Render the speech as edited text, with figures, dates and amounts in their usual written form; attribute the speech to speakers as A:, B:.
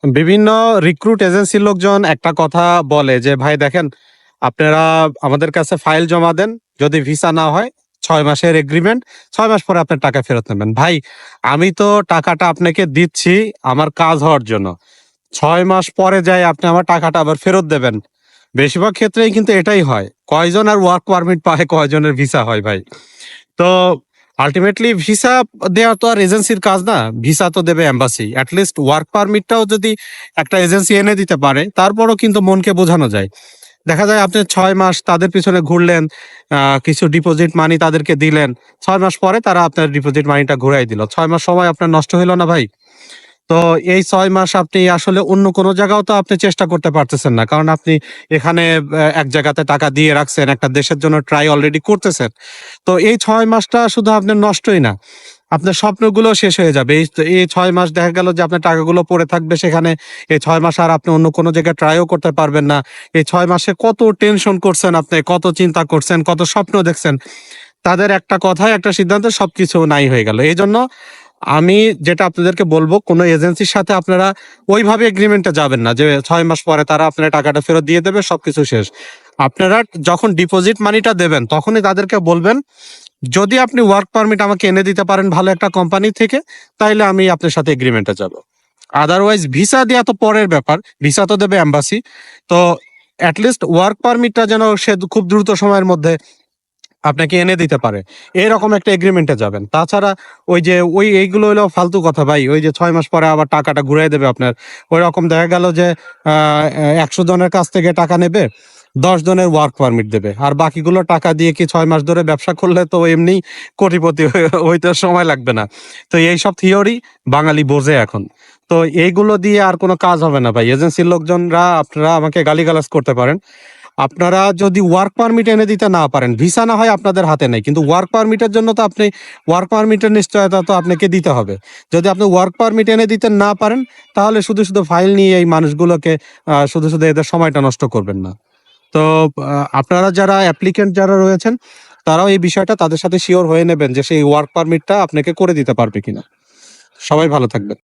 A: বিভিন্ন রিক্রুট এজেন্সির লোকজন একটা কথা বলে যে, "ভাই দেখেন, আপনারা আমাদের কাছে ফাইল জমা দেন। যদি ভিসা না হয় ৬ মাসের এগ্রিমেন্ট। ৬ মাস পরে আপনার টাকা ফেরত নেবেন।" ভাই, আমি তো টাকাটা আপনাকে দিচ্ছি আমার কাজ হওয়ার জন্য। ৬ মাস পরে যাই আপনি আমার টাকাটা আবার ফেরত দেবেন। বেশিরভাগ ক্ষেত্রেই কিন্তু এটাই হয়। কয়জন আর ওয়ার্ক পারমিট পায়, কয়জনের ভিসা হয় ভাই। তো আল্টিমেটলি ভিসা দেওয়া তো আর এজেন্সির কাজ না। ভিসা তো দেবে এম্বাসি। এট লিস্ট ওয়ার্ক পারমিটটাও যদি একটা এজেন্সি এনে দিতে পারে, তারপরও কিন্তু মনকে বোঝানো যায়। দেখা যায় আপনি ৬ মাস তাদের পিছনে ঘুরলেন, কিছু ডিপোজিট মানি তাদেরকে দিলেন। ৬ মাস পরে তারা আপনার ডিপোজিট মানিটা ঘুরাই দিল। ৬ মাস সময় আপনার নষ্ট হইল না ভাই? তো এই ৬ মাস আপনি আসলে অন্য কোনো জায়গাও তো আপনি চেষ্টা করতে পারতেছেন না। কারণ আপনি এখানে এক জায়গাতে টাকা দিয়ে রাখছেন, একটা দেশের জন্য ট্রাই অলরেডি করতেছেন। তো এই ৬ মাসটা শুধু আপনার নষ্টই না, আপনার স্বপ্নগুলোও শেষ হয়ে যাবে। এই ৬ মাস দেখা গেল যে আপনার টাকাগুলো পড়ে থাকবে সেখানে। এই ৬ মাস আর আপনি অন্য কোনো জায়গায় ট্রাইও করতে পারবেন না। এই ৬ মাসে কত টেনশন করছেন আপনি, কত চিন্তা করছেন, কত স্বপ্ন দেখছেন। তাদের একটা কথায় একটা সিদ্ধান্তে সবকিছু নাই হয়ে গেল। এজন্য আমি যেটা আপনাদেরকে বলব, কোন এজেন্সির সাথে আপনারা ওইভাবে এগ্রিমেন্টে যাবেন না যে ৬ মাস পরে তারা আপনার টাকাটা ফেরত দিয়ে দেবে, সবকিছু শেষ। আপনারা যখন ডিপোজিট মানিটা দেবেন তখনই তাদেরকে বলবেন, যদি আপনি ওয়ার্ক পারমিট আমাকে এনে দিতে পারেন ভালো একটা কোম্পানি থেকে, তাইলে আমি আপনার সাথে এগ্রিমেন্টে যাব। আদারওয়াইজ ভিসা দেয়া তো পরের ব্যাপার। ভিসা তো দেবে এম্বাসি। তো এট লিস্ট ওয়ার্ক পারমিটটা যেন সে খুব দ্রুত সময়ের মধ্যে আপনাকে এনে দিতে পারে। এরকম একটা এগ্রিমেন্টে যাবেন। তাছাড়া এইগুলো হইলো ফালতু কথা ভাই। ওই যে ৬ মাস পরে আবার টাকাটা ঘুরাই দেবে আপনার। ঐরকম দেখা গেল যে ১০০ জনের কাছ থেকে টাকা নেবে, ১০ জনের ওয়ার্ক পারমিট দেবে। আর বাকিগুলো টাকা দিয়ে কি ৬ মাস ধরে ব্যবসা করলে তো এমনিই কোটিপতি হইতে সময় লাগবে না। তো এইসব থিওরি বাঙালি বোঝে এখন। তো এইগুলো দিয়ে আর কোন কাজ হবে না ভাই। এজেন্সির লোকজনরা আপনারা আমাকে গালিগালাজ করতে পারেন। আপনারা যদি ওয়ার্ক পারমিট এনে দিতে না পারেন, ভিসা না হয় আপনাদের হাতে নাই। কিন্তু ওয়ার্ক পারমিটের জন্য তো আপনি ওয়ার্ক পারমিটের নিশ্চয়তা তো আপনাকে দিতে হবে। যদি আপনি ওয়ার্ক পারমিট এনে দিতে না পারেন, তাহলে শুধু ফাইল নিয়ে এই মানুষগুলোকে শুধু এদের সময়টা নষ্ট করবেন না। তো আপনারা যারা অ্যাপ্লিক্যান্ট যারা রয়েছেন, তারাও এই বিষয়টা তাদের সাথে সিওর হয়ে নেবেন যে সেই ওয়ার্ক পারমিটটা আপনাকে করে দিতে পারবে কিনা। সবাই ভালো থাকবেন।